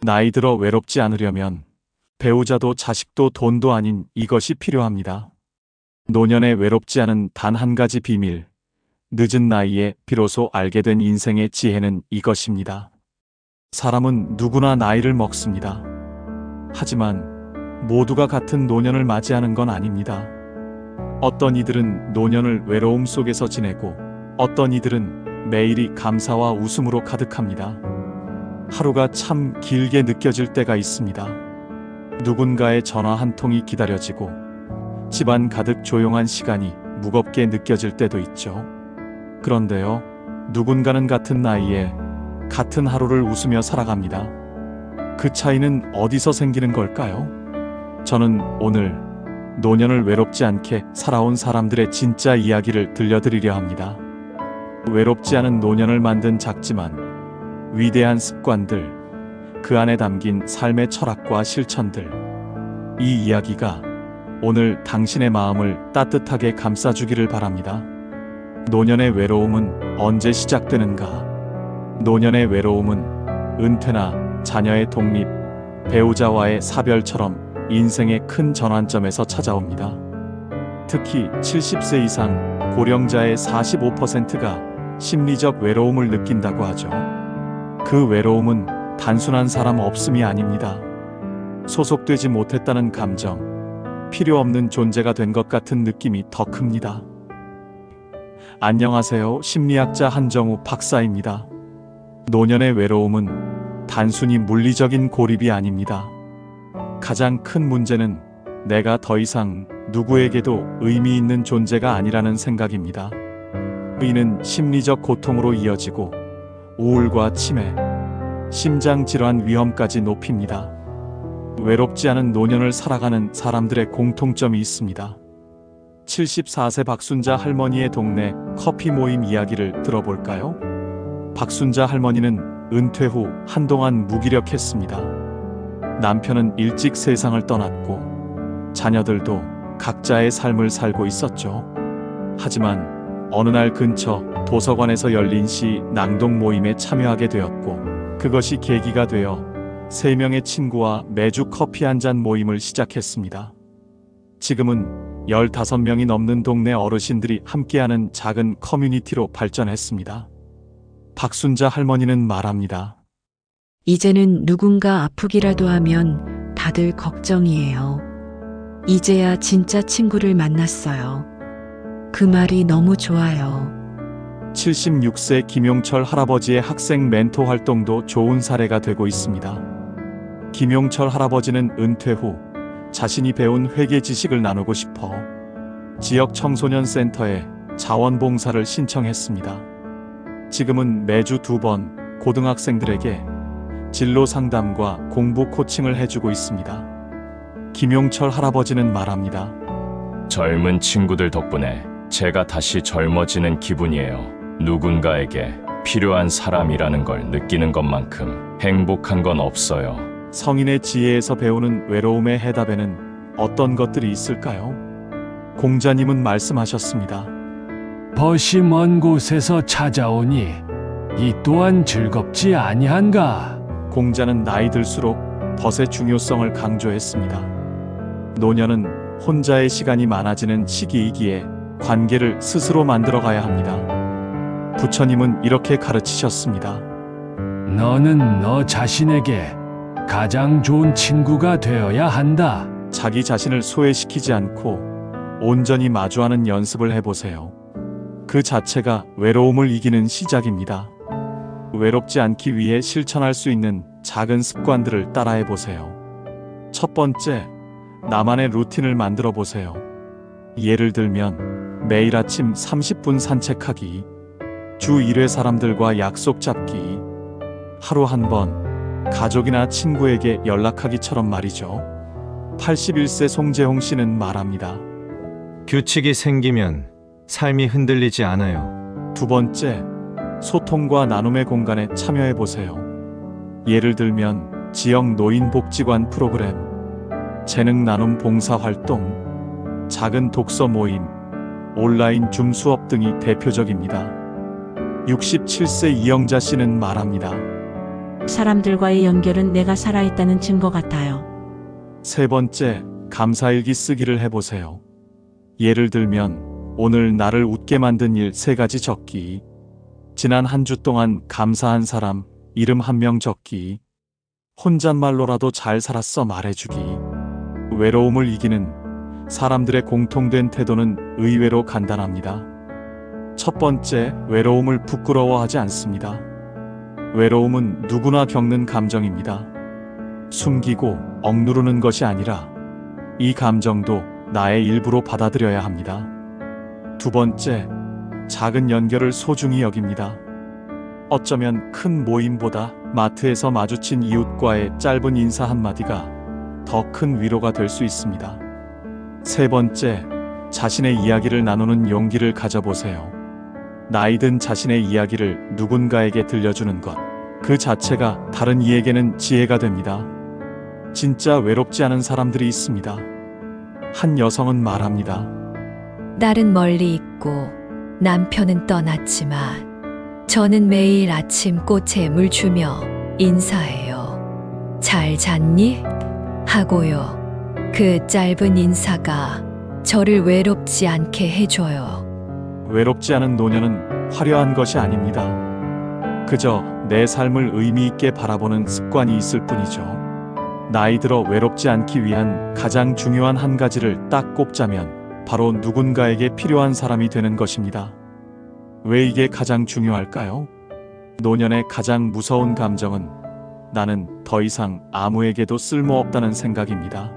나이 들어 외롭지 않으려면 배우자도 자식도 돈도 아닌 이것이 필요합니다. 노년에 외롭지 않은 단 한 가지 비밀. 늦은 나이에 비로소 알게 된 인생의 지혜는 이것입니다. 사람은 누구나 나이를 먹습니다. 하지만 모두가 같은 노년을 맞이하는 건 아닙니다. 어떤 이들은 노년을 외로움 속에서 지내고 어떤 이들은 매일이 감사와 웃음으로 가득합니다. 하루가 참 길게 느껴질 때가 있습니다. 누군가의 전화 한 통이 기다려지고 집안 가득 조용한 시간이 무겁게 느껴질 때도 있죠. 그런데요, 누군가는 같은 나이에 같은 하루를 웃으며 살아갑니다. 그 차이는 어디서 생기는 걸까요? 저는 오늘 노년을 외롭지 않게 살아온 사람들의 진짜 이야기를 들려드리려 합니다. 외롭지 않은 노년을 만든 작지만 위대한 습관들, 그 안에 담긴 삶의 철학과 실천들. 이 이야기가 오늘 당신의 마음을 따뜻하게 감싸주기를 바랍니다. 노년의 외로움은 언제 시작되는가? 노년의 외로움은 은퇴나 자녀의 독립, 배우자와의 사별처럼 인생의 큰 전환점에서 찾아옵니다. 특히 70세 이상 고령자의 45%가 심리적 외로움을 느낀다고 하죠. 그 외로움은 단순한 사람 없음이 아닙니다. 소속되지 못했다는 감정, 필요 없는 존재가 된 것 같은 느낌이 더 큽니다. 안녕하세요. 심리학자 한정우 박사입니다. 노년의 외로움은 단순히 물리적인 고립이 아닙니다. 가장 큰 문제는 내가 더 이상 누구에게도 의미 있는 존재가 아니라는 생각입니다. 이는 심리적 고통으로 이어지고 우울과 치매, 심장질환 위험까지 높입니다. 외롭지 않은 노년을 살아가는 사람들의 공통점이 있습니다. 74세 박순자 할머니의 동네 커피 모임 이야기를 들어볼까요? 박순자 할머니는 은퇴 후 한동안 무기력했습니다. 남편은 일찍 세상을 떠났고 자녀들도 각자의 삶을 살고 있었죠. 하지만 어느 날 근처 도서관에서 열린 시 낭독 모임에 참여하게 되었고 그것이 계기가 되어 3명의 친구와 매주 커피 한 잔 모임을 시작했습니다. 지금은 15명이 넘는 동네 어르신들이 함께하는 작은 커뮤니티로 발전했습니다. 박순자 할머니는 말합니다. 이제는 누군가 아프기라도 하면 다들 걱정이에요. 이제야 진짜 친구를 만났어요. 그 말이 너무 좋아요. 76세 김용철 할아버지의 학생 멘토 활동도 좋은 사례가 되고 있습니다. 김용철 할아버지는 은퇴 후 자신이 배운 회계 지식을 나누고 싶어 지역 청소년 센터에 자원봉사를 신청했습니다. 지금은 매주 2번 고등학생들에게 진로 상담과 공부 코칭을 해주고 있습니다. 김용철 할아버지는 말합니다. 젊은 친구들 덕분에 제가 다시 젊어지는 기분이에요. 누군가에게 필요한 사람이라는 걸 느끼는 것만큼 행복한 건 없어요. 성인의 지혜에서 배우는 외로움의 해답에는 어떤 것들이 있을까요? 공자님은 말씀하셨습니다. 벗이 먼 곳에서 찾아오니 이 또한 즐겁지 아니한가? 공자는 나이 들수록 벗의 중요성을 강조했습니다. 노년은 혼자의 시간이 많아지는 시기이기에 관계를 스스로 만들어가야 합니다. 부처님은 이렇게 가르치셨습니다. 너는 너 자신에게 가장 좋은 친구가 되어야 한다. 자기 자신을 소외시키지 않고 온전히 마주하는 연습을 해보세요. 그 자체가 외로움을 이기는 시작입니다. 외롭지 않기 위해 실천할 수 있는 작은 습관들을 따라해보세요. 첫 번째, 나만의 루틴을 만들어 보세요. 예를 들면 매일 아침 30분 산책하기, 주 1회 사람들과 약속 잡기, 하루 한 번 가족이나 친구에게 연락하기처럼 말이죠. 81세 송재홍 씨는 말합니다. 규칙이 생기면 삶이 흔들리지 않아요. 두 번째, 소통과 나눔의 공간에 참여해 보세요. 예를 들면 지역 노인복지관 프로그램, 재능 나눔 봉사 활동, 작은 독서 모임, 온라인 줌 수업 등이 대표적입니다. 67세 이영자 씨는 말합니다. 사람들과의 연결은 내가 살아있다는 증거 같아요. 세 번째, 감사일기 쓰기를 해보세요. 예를 들면, 오늘 나를 웃게 만든 일 3가지 적기. 지난 한 주 동안 감사한 사람, 이름 1명 적기. 혼잣말로라도 잘 살았어 말해주기. 외로움을 이기는 사람들의 공통된 태도는 의외로 간단합니다. 첫 번째, 외로움을 부끄러워하지 않습니다. 외로움은 누구나 겪는 감정입니다. 숨기고 억누르는 것이 아니라 이 감정도 나의 일부로 받아들여야 합니다. 두 번째, 작은 연결을 소중히 여깁니다. 어쩌면 큰 모임보다 마트에서 마주친 이웃과의 짧은 인사 한마디가 더 큰 위로가 될 수 있습니다. 세 번째, 자신의 이야기를 나누는 용기를 가져보세요. 나이든 자신의 이야기를 누군가에게 들려주는 것, 그 자체가 다른 이에게는 지혜가 됩니다. 진짜 외롭지 않은 사람들이 있습니다. 한 여성은 말합니다. 딸은 멀리 있고 남편은 떠났지만 저는 매일 아침 꽃에 물 주며 인사해요. 잘 잤니? 하고요. 그 짧은 인사가 저를 외롭지 않게 해줘요. 외롭지 않은 노년은 화려한 것이 아닙니다. 그저 내 삶을 의미 있게 바라보는 습관이 있을 뿐이죠. 나이 들어 외롭지 않기 위한 가장 중요한 한 가지를 딱 꼽자면 바로 누군가에게 필요한 사람이 되는 것입니다. 왜 이게 가장 중요할까요? 노년의 가장 무서운 감정은 나는 더 이상 아무에게도 쓸모없다는 생각입니다.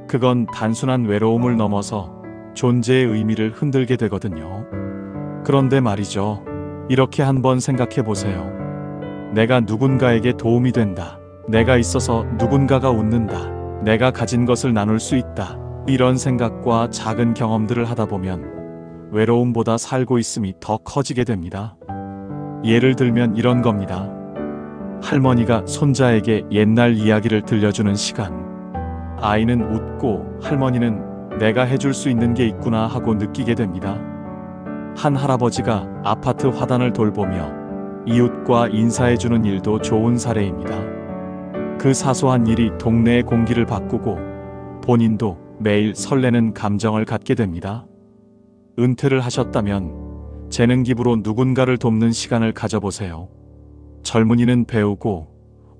그건 단순한 외로움을 넘어서 존재의 의미를 흔들게 되거든요. 그런데 말이죠. 이렇게 한번 생각해 보세요. 내가 누군가에게 도움이 된다. 내가 있어서 누군가가 웃는다. 내가 가진 것을 나눌 수 있다. 이런 생각과 작은 경험들을 하다 보면 외로움보다 살고 있음이 더 커지게 됩니다. 예를 들면 이런 겁니다. 할머니가 손자에게 옛날 이야기를 들려주는 시간. 아이는 웃고 할머니는 내가 해줄 수 있는 게 있구나 하고 느끼게 됩니다. 한 할아버지가 아파트 화단을 돌보며 이웃과 인사해주는 일도 좋은 사례입니다. 그 사소한 일이 동네의 공기를 바꾸고 본인도 매일 설레는 감정을 갖게 됩니다. 은퇴를 하셨다면 재능 기부로 누군가를 돕는 시간을 가져보세요. 젊은이는 배우고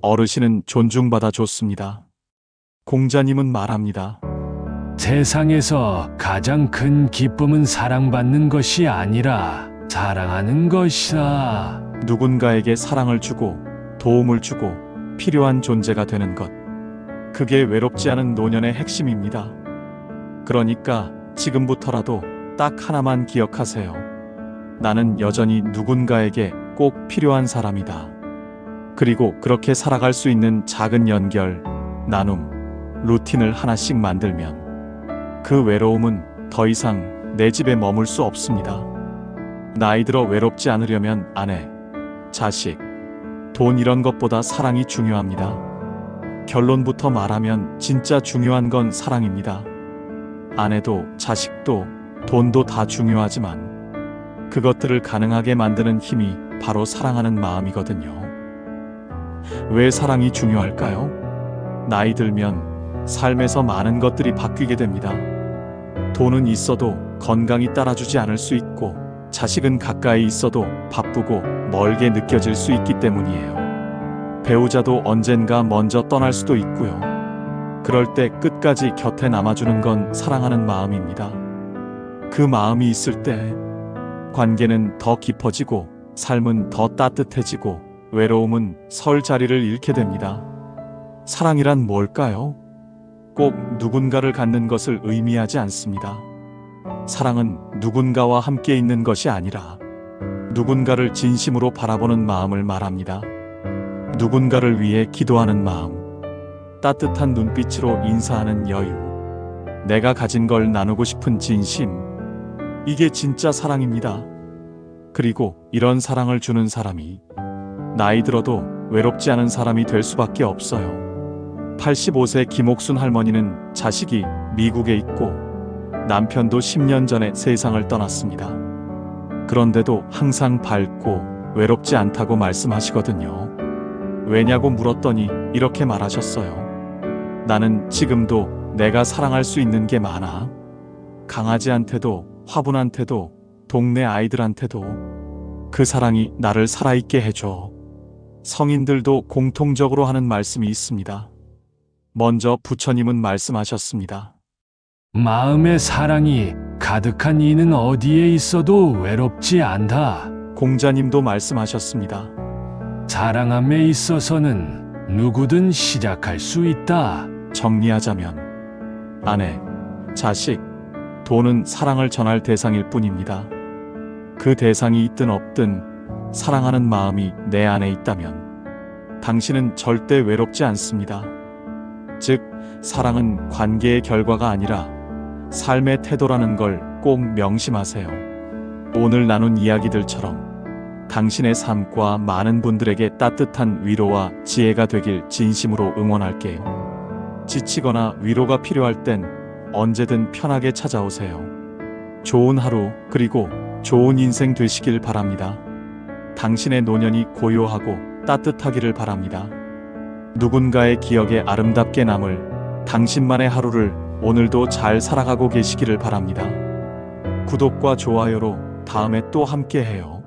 어르신은 존중받아 줬습니다. 공자님은 말합니다. 세상에서 가장 큰 기쁨은 사랑받는 것이 아니라 사랑하는 것이다. 누군가에게 사랑을 주고 도움을 주고 필요한 존재가 되는 것. 그게 외롭지 않은 노년의 핵심입니다. 그러니까 지금부터라도 딱 하나만 기억하세요. 나는 여전히 누군가에게 꼭 필요한 사람이다. 그리고 그렇게 살아갈 수 있는 작은 연결, 나눔, 루틴을 하나씩 만들면 그 외로움은 더 이상 내 집에 머물 수 없습니다. 나이 들어 외롭지 않으려면 아내, 자식, 돈 이런 것보다 사랑이 중요합니다. 결론부터 말하면 진짜 중요한 건 사랑입니다. 아내도 자식도 돈도 다 중요하지만 그것들을 가능하게 만드는 힘이 바로 사랑하는 마음이거든요. 왜 사랑이 중요할까요? 나이 들면 삶에서 많은 것들이 바뀌게 됩니다. 돈은 있어도 건강이 따라주지 않을 수 있고 자식은 가까이 있어도 바쁘고 멀게 느껴질 수 있기 때문이에요. 배우자도 언젠가 먼저 떠날 수도 있고요. 그럴 때 끝까지 곁에 남아주는 건 사랑하는 마음입니다. 그 마음이 있을 때 관계는 더 깊어지고 삶은 더 따뜻해지고 외로움은 설 자리를 잃게 됩니다. 사랑이란 뭘까요? 꼭 누군가를 갖는 것을 의미하지 않습니다. 사랑은 누군가와 함께 있는 것이 아니라 누군가를 진심으로 바라보는 마음을 말합니다. 누군가를 위해 기도하는 마음, 따뜻한 눈빛으로 인사하는 여유, 내가 가진 걸 나누고 싶은 진심, 이게 진짜 사랑입니다. 그리고 이런 사랑을 주는 사람이 나이 들어도 외롭지 않은 사람이 될 수밖에 없어요. 85세 김옥순 할머니는 자식이 미국에 있고 남편도 10년 전에 세상을 떠났습니다. 그런데도 항상 밝고 외롭지 않다고 말씀하시거든요. 왜냐고 물었더니 이렇게 말하셨어요. 나는 지금도 내가 사랑할 수 있는 게 많아. 강아지한테도, 화분한테도, 동네 아이들한테도. 그 사랑이 나를 살아있게 해줘. 성인들도 공통적으로 하는 말씀이 있습니다. 먼저 부처님은 말씀하셨습니다. 마음의 사랑이 가득한 이는 어디에 있어도 외롭지 않다. 공자님도 말씀하셨습니다. 사랑함에 있어서는 누구든 시작할 수 있다. 정리하자면 아내, 자식, 돈은 사랑을 전할 대상일 뿐입니다. 그 대상이 있든 없든 사랑하는 마음이 내 안에 있다면 당신은 절대 외롭지 않습니다. 즉, 사랑은 관계의 결과가 아니라 삶의 태도라는 걸 꼭 명심하세요. 오늘 나눈 이야기들처럼 당신의 삶과 많은 분들에게 따뜻한 위로와 지혜가 되길 진심으로 응원할게요. 지치거나 위로가 필요할 땐 언제든 편하게 찾아오세요. 좋은 하루, 그리고 좋은 인생 되시길 바랍니다. 당신의 노년이 고요하고 따뜻하기를 바랍니다. 누군가의 기억에 아름답게 남을 당신만의 하루를 오늘도 잘 살아가고 계시기를 바랍니다. 구독과 좋아요로 다음에 또 함께해요.